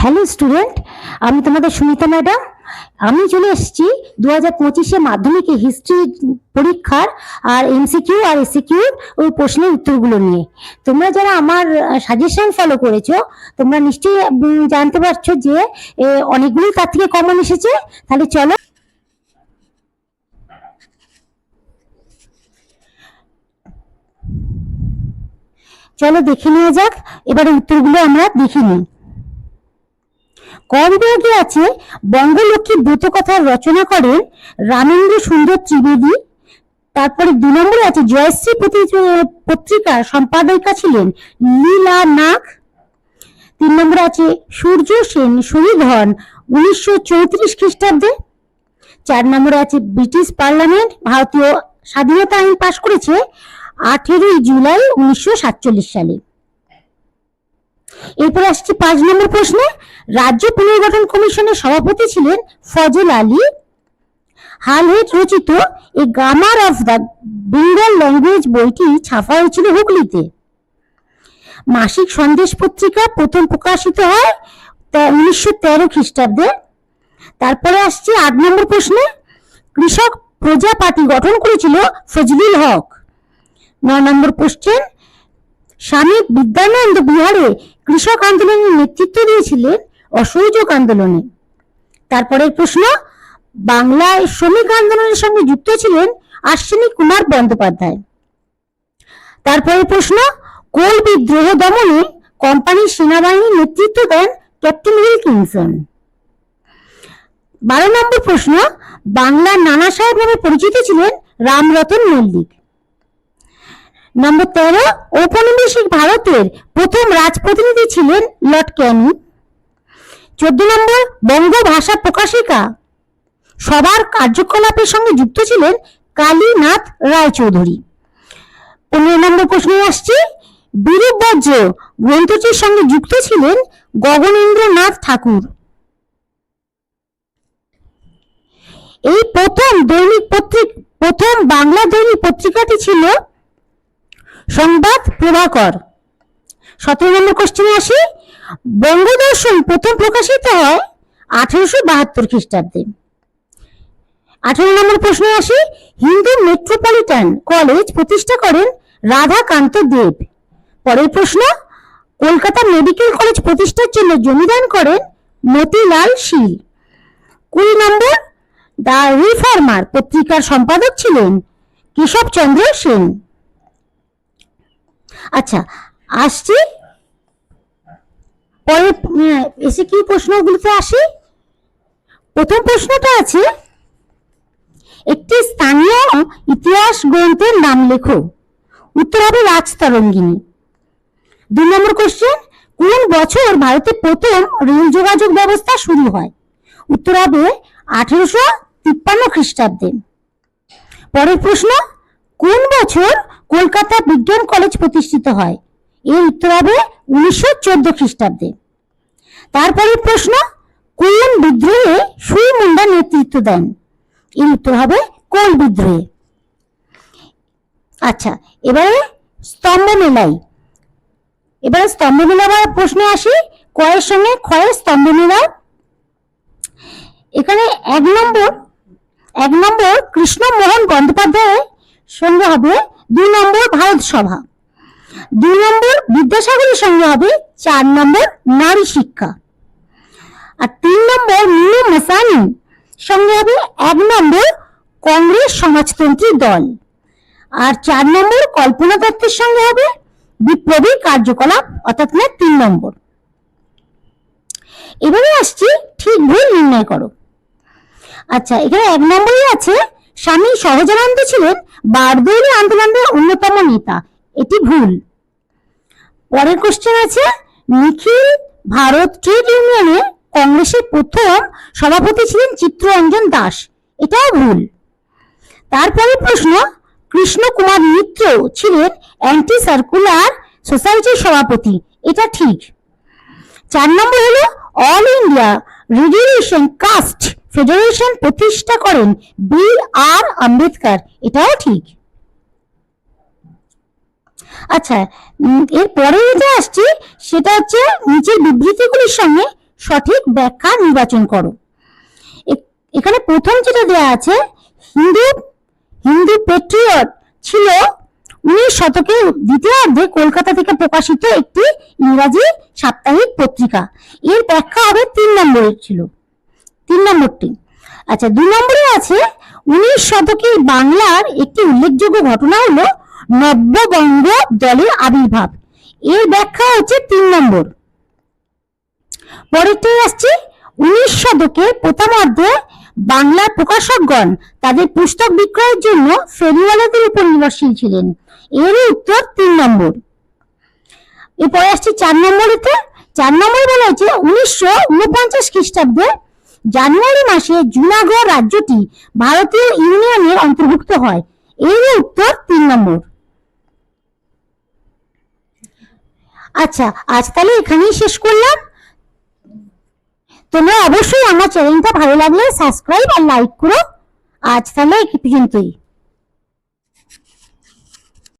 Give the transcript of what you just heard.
Hello student, আমি তোমাদের Sumita madam. আমি চলে এসেছি 2025-এ মাধ্যমিকে হিস্ট্রি পরীক্ষার আর এমসিকিউ আর এসিকিউ ওই প্রশ্নের উত্তরগুলো নিয়ে। তোমরা যারা আমার সাজেশন ফলো করেছো, তোমরা নিশ্চয়ই জানতে পারছো যে অনেকগুলোই তার থেকে কমন এসেছে। তাহলে চলো দেখে নেওয়া যাক। এবারে উত্তরগুলো আমরা দেখে নিই। ক বিভাগে আছে বঙ্গলক্ষ্মী ব্রতকথার রচনা করেন রামেন্দ্র সুন্দর ত্রিবেদী। তারপরে 2 নম্বরে আছে জয়শ্রী পত্রিকার সম্পাদিকা ছিলেন লীলা নাগ। 3 নম্বরে আছে সূর্য সেন শহীদ হন 1934 খ্রিস্টাব্দে। 4 নম্বরে আছে ব্রিটিশ পার্লামেন্ট ভারতীয় স্বাধীনতা আইন পাশ করেছে 18 জুলাই 1947 সালে। এরপর আসছে 5 নম্বর প্রশ্নে, রাজ্য পুনর্গঠন কমিশনের সভাপতি ছিলেন ফজল আলী। হালহেট রচিত a grammar of the Bengal language বইটি ছাপা হয়েছিল হুগলিতে। মাসিক সন্দেশ পত্রিকা প্রথম প্রকাশিত হয় 1913 খ্রিস্টাব্দে। তারপরে আসছে 8 নম্বর প্রশ্নে, কৃষক প্রজা পার্টি গঠন করেছিল ফজলুল হক। 9 নম্বর কোশ্চেন, স্বামী বিদ্যানন্দ বিহারে কৃষক আন্দোলনের নেতৃত্ব দিয়েছিলেন অসহযোগ আন্দোলনে। তারপরের প্রশ্ন, বাংলায় শ্রমিক আন্দোলনের সঙ্গে যুক্ত ছিলেন আশ্বিনী কুমার বন্দ্যোপাধ্যায়। তারপরের প্রশ্ন, কোল বিদ্রোহ দমনে কোম্পানির সেনাবাহিনীর নেতৃত্ব দেন ক্যাপ্টেন উইলকিনসন। 12 নম্বর প্রশ্ন, বাংলার নানা সাহেব নামে পরিচিত ছিলেন রামরতন মল্লিক। নম্বর 13, ঔপনিবেশিক ভারতের প্রথম রাজপ্রতিনিধি ছিলেন লর্ড ক্যানিং। 14 নম্বর, বঙ্গ ভাষা প্রকাশিকা সবার কার্যকলাপের সঙ্গে যুক্ত ছিলেন কালীনাথ রায়চৌধুরী। 15 নম্বর প্রশ্নে আসছে, বিরূপ বজ্র গ্রন্থটির সঙ্গে যুক্ত ছিলেন গগনেন্দ্রনাথ ঠাকুর। এই প্রথম বাংলা দৈনিক পত্রিকাটি ছিল সংবাদ প্রভাকর। 17 নম্বর কোশ্চেনে আসি, বঙ্গদর্শন প্রথম প্রকাশিত হয় 1872 খ্রিস্টাব্দে। 18 নম্বর প্রশ্নে আসি, হিন্দু মেট্রোপলিটন কলেজ প্রতিষ্ঠা করেন রাধাকান্ত দেব। পরের প্রশ্ন, কলকাতা মেডিকেল কলেজ প্রতিষ্ঠার জন্য জমিদান করেন মতিলাল শীল। 20 নম্বর, দ্য রিফর্মার পত্রিকার সম্পাদক ছিলেন কেশবচন্দ্র সেন। আচ্ছা, আসছি পরে এসে কি প্রশ্নগুলোতে আসি। প্রথম প্রশ্নটা আছে, একটি স্থানীয় ইতিহাস গ্রন্থের নাম লেখো। উত্তর হবে রাজতরঙ্গিনী। 2 নম্বর কোশ্চেন, কোন বছর ভারতে প্রথম রেল যোগাযোগ ব্যবস্থা শুরু হয়? উত্তর হবে 1853 খ্রিস্টাব্দে। পরের প্রশ্ন, কোন বছর কলকাতা বিজ্ঞান কলেজ প্রতিষ্ঠিত হয়? এর উত্তর হবে 1914 খ্রিস্টাব্দে। তারপরের প্রশ্ন, কোন বিদ্রোহে সুই মুন্ডা নেতৃত্ব দেন? এর উত্তর হবে কোল বিদ্রোহে। আচ্ছা, এবারে স্তম্ভ মেলাবার প্রশ্নে আসি। কয়ের সঙ্গে ক্ষয়ের স্তম্ভ মেলায় এখানে 1 নম্বর কৃষ্ণমোহন বন্দ্যোপাধ্যায়ের সঙ্গে হবে 2 নম্বর ভারত সভা। 2 নম্বর বিদ্যাসাগরের সঙ্গে হবে 4 নম্বর নারী শিক্ষা। আর 3 নম্বর মিনু মাসানি সঙ্গে হবে 1 নম্বর কংগ্রেস সমাজতন্ত্রী দল। আর 4 নম্বর কল্পনা দত্তের সঙ্গে হবে বিপ্লবী কার্যকলাপ, অর্থাৎ 3 নম্বর। এবারে আসছি ঠিক ভুল নির্ণয় করো। আচ্ছা, এখানে 1 নম্বরে আছে স্বামী সহজানন্দ ছিলেন বারদৌলি আন্দোলনের অন্যতম নেতা। এটি ভুল। পরের কোশ্চেন আছে, নিখিল ভারত ট্রেড ইউনিয়নের কংগ্রেসের প্রথম সভাপতি ছিলেন চিত্তরঞ্জন দাস। এটাও ভুল। তারপরে প্রশ্ন, কৃষ্ণ কুমার মিত্র ছিলেন অ্যান্টি সার্কুলার সোসাইটির সভাপতি। এটা ঠিক। 4 নম্বর হলো all India radiation caste federation প্রতিষ্ঠা করেন বি.আর. আম্বেদকর। এটাও ঠিক। আচ্ছা, এর পরে যেটা আসছে সেটা হচ্ছে নিচের বিবৃতিগুলির সঙ্গে সঠিক ব্যাখ্যা নির্বাচন করো। এখানে প্রথম যেটা দেওয়া আছে, হিন্দু হিন্দু পেট্রিয়ট ছিল 19 শতকের দ্বিতীয়ার্ধে কলকাতা থেকে প্রকাশিত একটি ইংরাজি সাপ্তাহিক পত্রিকা। এর ব্যাখ্যা হবে 3 নম্বরের ছিল, 3 নম্বরটি। আচ্ছা, 2 নম্বরে আছে 19 শতকে বাংলার একটি উল্লেখযোগ্য ঘটনা হলো নব্যবঙ্গ দলের আবির্ভাব। এর ব্যাখ্যা হচ্ছে 3 নম্বর। পরেরটাই আসছে 19 শতকের প্রথমার্ধে বাংলার প্রকাশকগণ তাদের পুস্তক বিক্রয়ের জন্য ফেরিওয়ালাদের উপর নির্ভরশীল ছিলেন। এর উত্তর 3 নম্বর। এরপরে আসছে 4 নম্বরেতে। 4 নম্বরে বলা হয়েছে 1949 খ্রিস্টাব্দে জানুয়ারি মাসে জুনাগড় রাজ্যটি ভারতীয় ইউনিয়নের অন্তর্ভুক্ত হয়। এর উত্তর 3 নম্বর। আচ্ছা, আজ তাহলে এখানেই শেষ করলাম। তোমরা অবশ্যই আমার চ্যানেলটা ভালো লাগলে সাবস্ক্রাইব আর লাইক করো। আজ তাহলে এই পর্যন্তই।